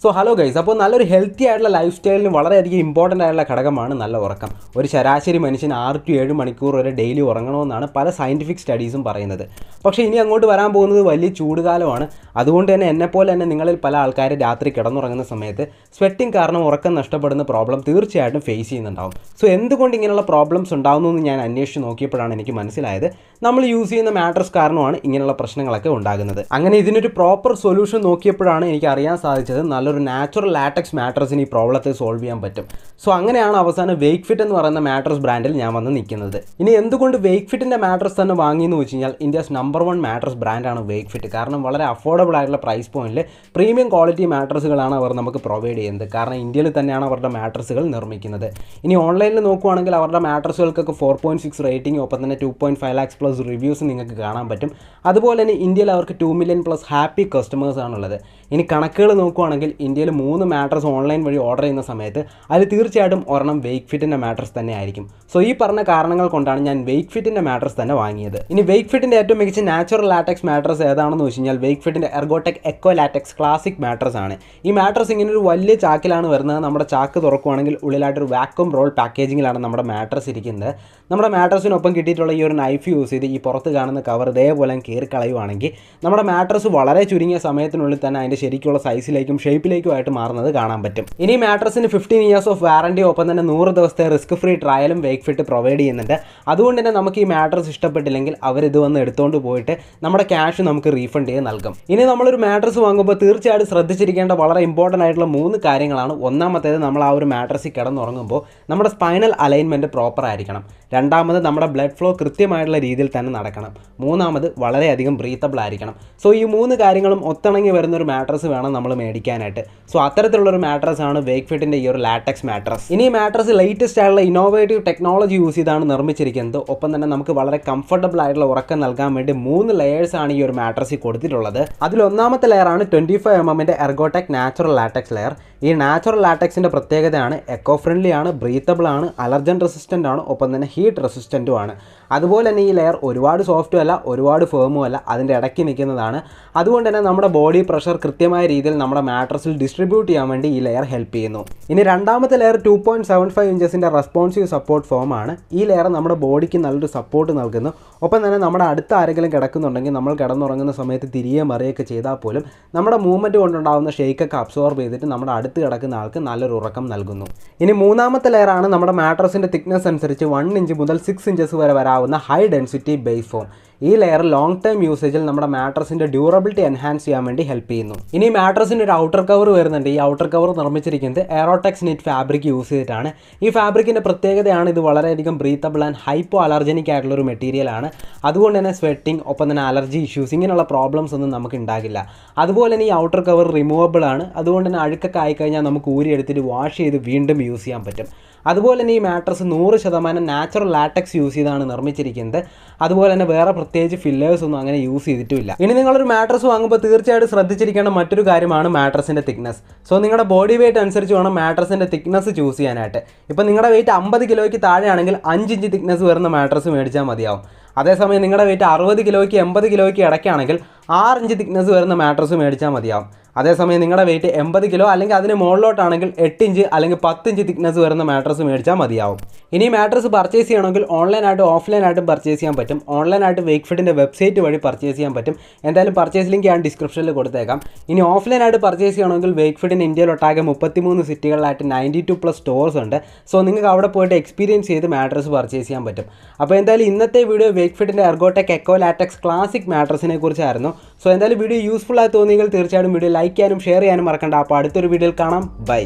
So hello guys, അപ്പോൾ നല്ലൊരു healthy ആയിട്ടുള്ള ലൈഫ് സ്റ്റൈലിന് വളരെയധികം ഇമ്പോർട്ടൻ്റ് ആയിട്ടുള്ള ഘടകമാണ് നല്ല ഉറക്കം. ഒരു ശരാശരി മനുഷ്യൻ 6 to 7 മണിക്കൂർ വരെ ഡെയിലി ഉറങ്ങണമെന്നാണ് പല സയൻറ്റിഫിക് സ്റ്റഡീസും പറയുന്നത്. പക്ഷേ ഇനി അങ്ങോട്ട് വരാൻ പോകുന്നത് വലിയ ചൂടുകാലമാണ്. അതുകൊണ്ട് തന്നെ എന്നെപ്പോലെ തന്നെ നിങ്ങളിൽ പല ആൾക്കാരും രാത്രി കിടന്നുറങ്ങുന്ന സമയത്ത് സ്വെറ്റിംഗ് കാരണം ഉറക്കം നഷ്ടപ്പെടുന്ന പ്രോബ്ലം തീർച്ചയായിട്ടും ഫേസ് ചെയ്യുന്നുണ്ടാവും. സോ എന്തുകൊണ്ട് ഇങ്ങനെയുള്ള പ്രോബ്ലംസ് ഉണ്ടാകുന്നു എന്ന് ഞാൻ അന്വേഷിച്ച് നോക്കിയപ്പോഴാണ് എനിക്ക് മനസ്സിലായത് നമ്മൾ യൂസ് ചെയ്യുന്ന മാട്രസ് കാരണമാണ് ഇങ്ങനെയുള്ള പ്രശ്നങ്ങളൊക്കെ ഉണ്ടാകുന്നത്. അങ്ങനെ ഇതിനൊരു പ്രോപ്പർ സൊല്യൂഷൻ നോക്കിയപ്പോഴാണ് എനിക്ക് അറിയാൻ സാധിച്ചത് നല്ലൊരു നാച്ചുറൽ ലാറ്റക്സ് മാട്രസിന് ഈ പ്രോബ്ലത്തെ സോൾവ് ചെയ്യാൻ പറ്റും. സോ അങ്ങനെയാണ് അവസാനം വേക്ക്ഫിറ്റ് എന്ന് പറയുന്ന മാട്രസ് ബ്രാൻഡിൽ ഞാൻ വന്ന് നിൽക്കുന്നത്. ഇനി എന്തുകൊണ്ട് വേക്ക്ഫിറ്റിൻ്റെ മാട്രസ് തന്നെ വാങ്ങിയെന്ന് വെച്ച് കഴിഞ്ഞാൽ ഇന്ത്യസ് നമ്പർ 1 മാട്രസ് ബ്രാൻഡാണ് വേക്ക്ഫിറ്റ്. കാരണം വളരെ അഫോർഡബിൾ ആയിട്ടുള്ള പ്രൈസ് പോയിന്റിൽ പ്രീമിയം ക്വാളിറ്റി മാട്രസുകളാണ് അവർ നമുക്ക് പ്രൊവൈഡ് ചെയ്യുന്നത്. കാരണം ഇന്ത്യയിൽ തന്നെയാണ് അവരുടെ മാട്രസുകൾ നിർമ്മിക്കുന്നത്. ഇനി ഓൺലൈനിൽ നോക്കുവാണെങ്കിൽ അവരുടെ മാട്രസുകൾക്കൊക്കെ 4.6 റേറ്റിംഗ്, ഒപ്പം തന്നെ 2.5 lakhs പ്ലസ് റിവ്യൂസ് നിങ്ങൾക്ക് കാണാൻ പറ്റും. അതുപോലെ തന്നെ ഇന്ത്യയിൽ അവർക്ക് 2 million പ്ലസ് ഹാപ്പി കസ്റ്റമേഴ്സ് ആണുള്ളത്. ഇനി കണക്കുകൾ നോക്കുവാണെങ്കിൽ ഇന്ത്യയിൽ 3 മാട്രസ് ഓൺലൈൻ വഴി ഓർഡർ ചെയ്യുന്ന സമയത്ത് അതിൽ തീർച്ചയായിട്ടും ഒരെണ്ണം വേക്ക്ഫിറ്റിൻ്റെ മാട്രസ് തന്നെ ആയിരിക്കും. സോ ഈ പറഞ്ഞ കാരണങ്ങൾ കൊണ്ടാണ് ഞാൻ വേക്ക്ഫിറ്റിൻ്റെ മാട്രസ് തന്നെ വാങ്ങിയത്. ഇനി വേക്ക്ഫിറ്റിൻ്റെ ഏറ്റവും മികച്ച നാച്ചുറൽ ലാറ്റക്സ് മാട്രസ് ഏതാണെന്ന് വെച്ച് കഴിഞ്ഞാൽ വേക്ക്ഫിറ്റിൻ്റെ Ergotech echo latex classic mattress ആണ്. ഈ മാട്രസ് ഇങ്ങനെ ഒരു വലിയ ചാക്കിലാണ് വരുന്നത്. നമ്മുടെ ചാക്ക് തുറക്കുവാണെങ്കിൽ ഉള്ളിലായിട്ടൊരു വാക്വം റോൾ പാക്കേജിങ്ങിലാണ് നമ്മുടെ മാട്രസ് ഇരിക്കുന്നത്. നമ്മുടെ മാട്രസിനൊപ്പം കിട്ടിയിട്ടുള്ള ഈ ഒരു നൈഫ് യൂസ് ചെയ്ത് ഈ പുറത്ത് കാണുന്ന കവർ ഇതേപോലെ കീറി കളയുവാണെങ്കിൽ നമ്മുടെ മാട്രസ് വളരെ ചുരുങ്ങിയ സമയത്തിനുള്ളിൽ തന്നെ അതിൻ്റെ ശരിക്കുള്ള സൈസിലേക്കും ഷേപ്പിലേക്കുമായിട്ട് മാറുന്നത് കാണാൻ പറ്റും. ഇനി മാട്രസിന് 15 years ഓഫ് വാറണ്ടി, ഒപ്പം തന്നെ 100 ദിവസത്തെ റിസ്ക് ഫ്രീ ട്രയലും വേക്ക്ഫിറ്റ് പ്രൊവൈഡ് ചെയ്യുന്നുണ്ട്. അതുകൊണ്ട് തന്നെ നമുക്ക് ഈ മാട്രസ് ഇഷ്ടപ്പെട്ടില്ലെങ്കിൽ അവരിത് വന്ന് എടുത്തുകൊണ്ട് പോയിട്ട് നമ്മുടെ ക്യാഷ് നമുക്ക് റീഫണ്ട് ചെയ്ത് നൽകും. ഇനി നമ്മളൊരു മാട്രസ് വാങ്ങുമ്പോൾ തീർച്ചയായിട്ടും ശ്രദ്ധിച്ചിരിക്കേണ്ട വളരെ ഇമ്പോർട്ടൻ്റ് ആയിട്ടുള്ള 3 കാര്യങ്ങളാണ്. ഒന്നാമത്തേത്, നമ്മൾ ആ ഒരു മാട്രസിൽ കിടന്നുറങ്ങുമ്പോൾ നമ്മുടെ സ്പൈനൽ അലൈൻമെൻറ്റ് പ്രോപ്പർ ആയിരിക്കണം. രണ്ടാമത്, നമ്മുടെ ബ്ലഡ് ഫ്ലോ കൃത്യമായിട്ടുള്ള രീതിയിൽ തന്നെ നടക്കണം. മൂന്നാമത്, വളരെയധികം ബ്രീത്തബിൾ ആയിരിക്കണം. സോ ഈ 3 കാര്യങ്ങളും ഒത്തിണങ്ങി വരുന്നൊരു മാട്രസ് വേണം നമ്മൾ മേടിക്കാനായിട്ട്. സോ അത്തരത്തിലുള്ളൊരു മാട്രസ് ആണ് വേക്ക്ഫിറ്റിൻ്റെ ഈ ഒരു ലാറ്റക്സ് മാട്രസ്. ഇനി ഈ മാട്രസ് ലേറ്റസ്റ്റ് ആയിട്ടുള്ള ഇന്നോവേറ്റീവ് ടെക്നോളജി യൂസ് ചെയ്താണ് നിർമ്മിച്ചിരിക്കുന്നത്. ഒപ്പം തന്നെ നമുക്ക് വളരെ കംഫർട്ടബിൾ ആയിട്ടുള്ള ഉറക്കം നൽകാൻ വേണ്ടി 3 ലെയേഴ്സ് ആണ് ഈ ഒരു മാട്രസിൽ കൊടുത്തിട്ടുള്ളത്. അതിൽ ഒന്നാമത്തെ ലെയറാണ് 25 mm എർഗോടെക് നാച്ചുറൽ ലാറ്റക്സ് ലെയർ. ഈ നാച്ചുറൽ ലാറ്റക്സിൻ്റെ പ്രത്യേകതയാണ് എക്കോ ഫ്രണ്ട്ലി ആണ്, ബ്രീത്തബിൾ ആണ്, അലർജൻ റെസിസ്റ്റൻ്റ് ആണ്, ഒപ്പം തന്നെ ഹീറ്റ് റെസിസ്റ്റൻറ്റും ആണ്. അതുപോലെ തന്നെ ഈ ലെയർ ഒരുപാട് സോഫ്റ്റും അല്ല, ഒരുപാട് ഫേമും അല്ല, അതിൻ്റെ ഇടയ്ക്ക് നിൽക്കുന്നതാണ്. അതുകൊണ്ട് തന്നെ നമ്മുടെ ബോഡി പ്രഷർ കൃത്യമായ രീതിയിൽ നമ്മുടെ മാട്രസിൽ ഡിസ്ട്രിബ്യൂട്ട് ചെയ്യാൻ വേണ്ടി ഈ ലെയർ ഹെൽപ്പ് ചെയ്യുന്നു. ഇനി രണ്ടാമത്തെ ലെയർ 2.75 inches റെസ്പോൺസീവ് സപ്പോർട്ട് ഫോമാണ്. ഈ ലെയർ നമ്മുടെ ബോഡിക്ക് നല്ലൊരു സപ്പോർട്ട് നൽകുന്നു. ഒപ്പം തന്നെ നമ്മുടെ അടുത്ത് ആരെങ്കിലും കിടക്കുന്നുണ്ടെങ്കിൽ നമ്മൾ കിടന്നുറങ്ങുന്ന സമയത്ത് തിരികെ മറിയൊക്കെ ചെയ്താൽ പോലും നമ്മുടെ മൂവ്മെൻറ്റ് കൊണ്ടുണ്ടാകുന്ന ഷെയ്ക്കൊക്കെ അബ്സോർബ് ചെയ്തിട്ട് നമ്മുടെ അടുത്ത് കിടക്കുന്ന ആൾക്ക് നല്ലൊരു ഉറക്കം നൽകുന്നു. ഇനി മൂന്നാമത്തെ ലെയറാണ് നമ്മുടെ മാട്രസിൻ്റെ തിക്നെസ് അനുസരിച്ച് 1 inch മുതൽ 6 inches വരെ വരാവുന്ന ഹൈ ഡെൻസിറ്റി ബേസ് ഫോം. ഈ ലെയർ ലോങ് ടൈം യൂസേജിൽ നമ്മുടെ മാട്രസിൻ്റെ ഡ്യൂറബിലിറ്റി എൻഹാൻസ് ചെയ്യാൻ വേണ്ടി ഹെൽപ്പ് ചെയ്യുന്നു. ഇനി മാട്രസിന് ഒരു ഔട്ടർ കവർ വരുന്നുണ്ട്. ഈ ഔട്ടർ കവർ നിർമ്മിച്ചിരിക്കുന്നത് എയറോടെക്സ് നെറ്റ് ഫാബ്രിക് യൂസ് ചെയ്തിട്ടാണ്. ഈ ഫാബ്രിക്കിൻ്റെ പ്രത്യേകതയാണ് ഇത് വളരെയധികം ബ്രീത്തബിൾ ആൻഡ് ഹൈപ്പോ അലർജനിക് ആയിട്ടുള്ളൊരു മെറ്റീരിയലാണ്. അതുകൊണ്ട് തന്നെ സ്വെറ്റിംഗ്, ഒപ്പം തന്നെ അലർജി ഇഷ്യൂസ്, ഇങ്ങനെയുള്ള പ്രോബ്ലംസ് ഒന്നും നമുക്ക് ഉണ്ടാകില്ല. അതുപോലെ തന്നെ ഈ ഔട്ടർ കവർ റിമൂവബിൾ ആണ്. അതുകൊണ്ട് തന്നെ അഴുക്കൊക്കെ ആയിക്കഴിഞ്ഞാൽ നമുക്ക് ഊരിയെടുത്തിട്ട് വാഷ് ചെയ്ത് വീണ്ടും യൂസ് ചെയ്യാൻ പറ്റും. അതുപോലെ തന്നെ ഈ മാട്രസ് 100% നാച്ചുറൽ ലാറ്റക്സ് യൂസ് ചെയ്താണ് നിർമ്മിച്ചിരിക്കുന്നത്. അതുപോലെ തന്നെ വേറെ പ്രത്യേകിച്ച് ഫില്ലേഴ്സ് ഒന്നും അങ്ങനെ യൂസ് ചെയ്തിട്ടില്ല. ഇനി നിങ്ങളൊരു മാട്രസ് വാങ്ങുമ്പോൾ തീർച്ചയായിട്ടും ശ്രദ്ധിച്ചിരിക്കേണ്ട മറ്റൊരു കാര്യമാണ് മാട്രസിൻ്റെ തിക്നെസ്. സോ നിങ്ങളുടെ ബോഡി വെയിറ്റ് അനുസരിച്ച് വേണം മാട്രസിൻ്റെ തിക്നെസ് ചൂസ് ചെയ്യാനായിട്ട്. ഇപ്പോൾ നിങ്ങളുടെ വെയിറ്റ് 50 കിലോയ്ക്ക് താഴെയാണെങ്കിൽ 5 inch തിക്നെസ് വരുന്ന മാട്രസ് മേടിച്ചാൽ മതിയാവും. അതേസമയം നിങ്ങളുടെ വെയിറ്റ് 60 കിലോയ്ക്ക് 80 കിലോയ്ക്ക് ഇടയ്ക്കാണെങ്കിൽ 6 inch തിക്നെസ് വരുന്ന മാട്രസ് മേടിച്ചാൽ മതിയാവും. അതേസമയം നിങ്ങളുടെ വെയിറ്റ് 80 കിലോ അല്ലെങ്കിൽ അതിന് മുകളിലോട്ടാണെങ്കിൽ 8 inch അല്ലെങ്കിൽ 10 inch തിക്നെസ് വരുന്ന മാട്രസ് മേടിച്ചാൽ മതിയാവും. ഇനി മാട്രസ് പർച്ചേസ് ചെയ്യണമെങ്കിൽ ഓൺലൈനായിട്ടും ഓഫ്ലൈനായിട്ടും പർച്ചേസ് ചെയ്യാൻ പറ്റും. ഓൺലൈനായിട്ട് വേക്ക്ഫിറ്റിൻ്റെ വെബ്സൈറ്റ് വഴി പർച്ചേസ് ചെയ്യാൻ പറ്റും. എന്തായാലും പർച്ചേസ് ലിങ്ക് ഞാൻ ഡിസ്ക്രിപ്ഷനിൽ കൊടുത്തേക്കാം. ഇനി ഓഫ്ലൈനായിട്ട് പർച്ചേസ് ചെയ്യണമെങ്കിൽ വേക്ക്ഫിറ്റിന് ഇന്ത്യയിലൊട്ടാകെ 33 സിറ്റികളിലായിട്ട് 92+ സ്റ്റോഴ്സ് ഉണ്ട്. സോ നിങ്ങൾക്ക് അവിടെ പോയിട്ട് എക്സ്പീരിയൻസ് ചെയ്ത് മാട്രസ് പർച്ചേസ് ചെയ്യാൻ പറ്റും. അപ്പോൾ എന്തായാലും ഇന്നത്തെ വീഡിയോ വേക്ക്ഫിറ്റിൻ്റെ എർഗോടെക് എക്കോ ലാറ്റക്സ് ക്ലാസിക് മാട്രസിനെ കുറിച്ചായിരുന്നു. സോ എന്തായാലും വീഡിയോ യൂസ്ഫുൾ ആയി തോന്നിയെങ്കിൽ തീർച്ചയായിട്ടും വീഡിയോ ലൈക്ക് ചെയ്യാനും ഷെയർ ചെയ്യാനും മറക്കണ്ട. അപ്പോൾ അടുത്തൊരു വീഡിയോയിൽ കാണാം. ബൈ.